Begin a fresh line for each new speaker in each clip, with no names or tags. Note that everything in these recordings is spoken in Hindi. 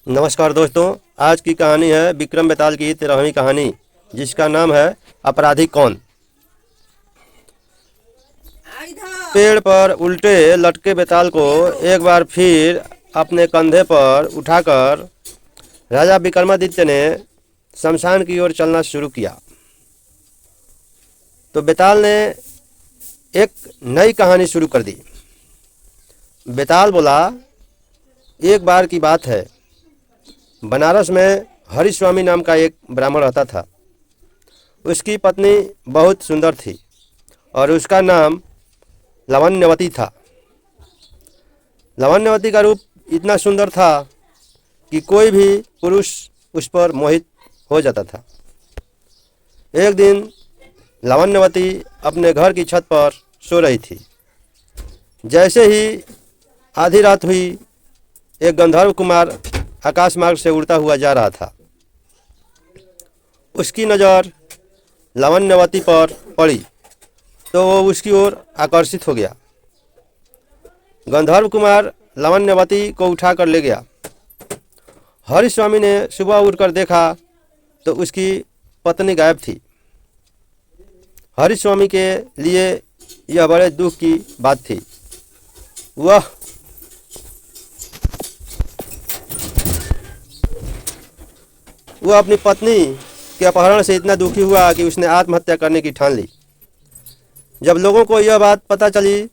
नमस्कार दोस्तों। आज की कहानी है विक्रम बेताल की 13वीं कहानी, जिसका नाम है अपराधी कौन। पेड़ पर उल्टे लटके बेताल को एक बार फिर अपने कंधे पर उठाकर राजा विक्रमादित्य ने शमशान की ओर चलना शुरू किया। तो बेताल ने एक नई कहानी शुरू कर दी। बेताल बोला, एक बार की बात है, बनारस में हरिस्वामी नाम का एक ब्राह्मण रहता था। उसकी पत्नी बहुत सुंदर थी और उसका नाम लावण्यवती था। लावण्यवती का रूप इतना सुंदर था कि कोई भी पुरुष उस पर मोहित हो जाता था। एक दिन लावण्यवती अपने घर की छत पर सो रही थी। जैसे ही आधी रात हुई, एक गंधर्व कुमार आकाश मार्ग से उड़ता हुआ जा रहा था। उसकी नज़र लावण्यवती पर पड़ी तो वो उसकी ओर आकर्षित हो गया। गंधर्व कुमार लावण्यवती को उठा कर ले गया। हरिस्वामी ने सुबह उठकर देखा तो उसकी पत्नी गायब थी। हरिस्वामी के लिए यह बड़े दुख की बात थी। वह अपनी पत्नी के अपहरण से इतना दुखी हुआ कि उसने आत्महत्या करने की ठान ली। जब लोगों को यह बात पता चली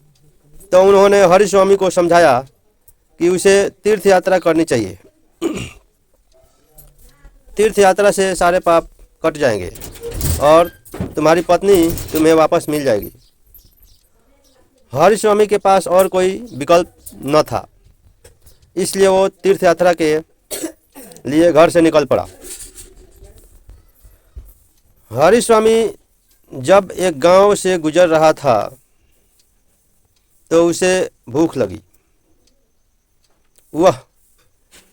तो उन्होंने हरिस्वामी को समझाया कि उसे तीर्थ यात्रा करनी चाहिए। तीर्थ यात्रा से सारे पाप कट जाएंगे और तुम्हारी पत्नी तुम्हें वापस मिल जाएगी। हरिस्वामी के पास और कोई विकल्प न था, इसलिए वो तीर्थ यात्रा के लिए घर से निकल पड़ा। हरिस्वामी जब एक गांव से गुजर रहा था तो उसे भूख लगी। वह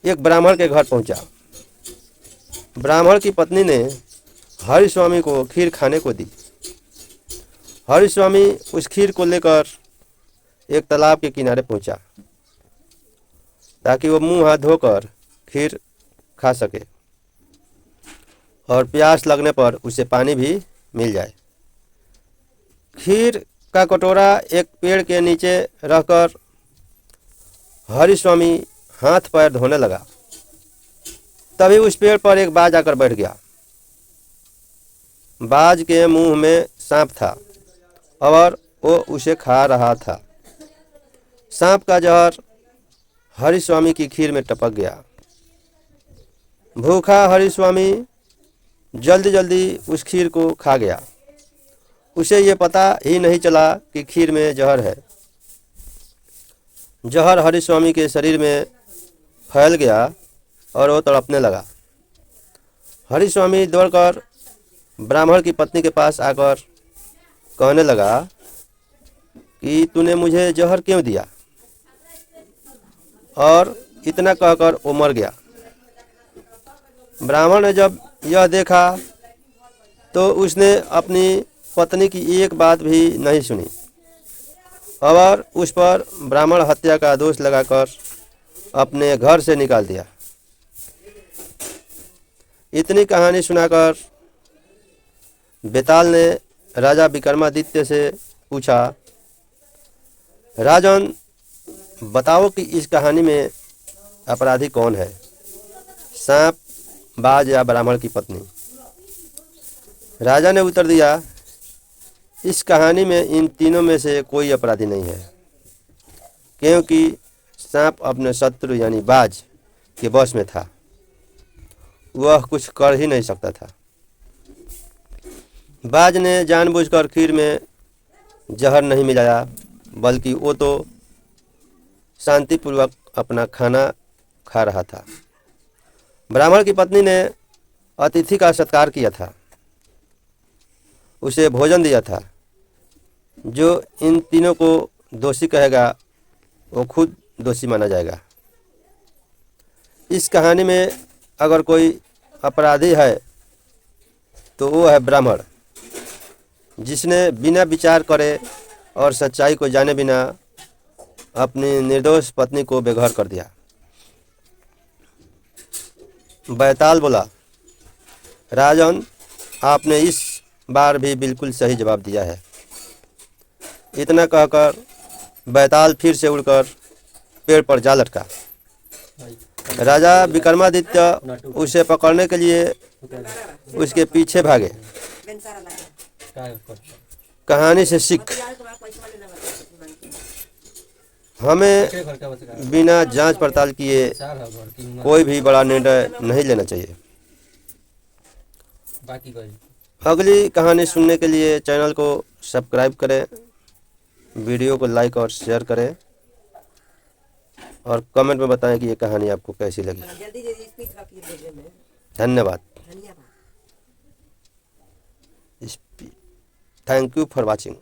एक ब्राह्मण के घर पहुंचा। ब्राह्मण की पत्नी ने हरिस्वामी को खीर खाने को दी। हरिस्वामी उस खीर को लेकर एक तालाब के किनारे पहुंचा ताकि वो मुंह हाथ धोकर खीर खा सके और प्यास लगने पर उसे पानी भी मिल जाए। खीर का कटोरा एक पेड़ के नीचे रखकर हरिस्वामी हाथ पैर धोने लगा। तभी उस पेड़ पर एक बाज आकर बैठ गया। बाज के मुंह में सांप था और वो उसे खा रहा था। सांप का जहर हरिस्वामी की खीर में टपक गया। भूखा हरिस्वामी जल्दी जल्दी उस खीर को खा गया। उसे ये पता ही नहीं चला कि खीर में जहर है। जहर हरिस्वामी के शरीर में फैल गया और वो तड़पने लगा। हरिस्वामी दौड़कर ब्राह्मण की पत्नी के पास आकर कहने लगा कि तूने मुझे जहर क्यों दिया, और इतना कहकर वो मर गया। ब्राह्मण ने जब यह देखा तो उसने अपनी पत्नी की एक बात भी नहीं सुनी और उस पर ब्राह्मण हत्या का दोष लगाकर अपने घर से निकाल दिया। इतनी कहानी सुनाकर बेताल ने राजा विक्रमादित्य से पूछा, राजन, बताओ कि इस कहानी में अपराधी कौन है, सांप, बाज या ब्राह्मण की पत्नी। राजा ने उत्तर दिया, इस कहानी में इन तीनों में से कोई अपराधी नहीं है, क्योंकि सांप अपने शत्रु यानी बाज के वश में था। वह कुछ कर ही नहीं सकता था। बाज ने जानबूझकर खीर में जहर नहीं मिलाया, बल्कि वो तो शांतिपूर्वक अपना खाना खा रहा था। ब्राह्मण की पत्नी ने अतिथि का सत्कार किया था, उसे भोजन दिया था। जो इन तीनों को दोषी कहेगा वो खुद दोषी माना जाएगा। इस कहानी में अगर कोई अपराधी है तो वो है ब्राह्मण, जिसने बिना विचार करे और सच्चाई को जाने बिना अपनी निर्दोष पत्नी को बेघर कर दिया। बैताल बोला, राजन आपने इस बार भी बिल्कुल सही जवाब दिया है। इतना कहकर बैताल फिर से उड़कर पेड़ पर जा लटका। राजा विक्रमादित्य उसे पकड़ने के लिए उसके पीछे भागे। कहानी से सीख, हमें बिना जांच पड़ताल किए कोई भी बड़ा निर्णय नहीं लेना चाहिए। अगली कहानी सुनने के लिए चैनल को सब्सक्राइब करें, वीडियो को लाइक और शेयर करें और कमेंट में बताएं कि ये कहानी आपको कैसी लगी। धन्यवाद। Thank you for watching.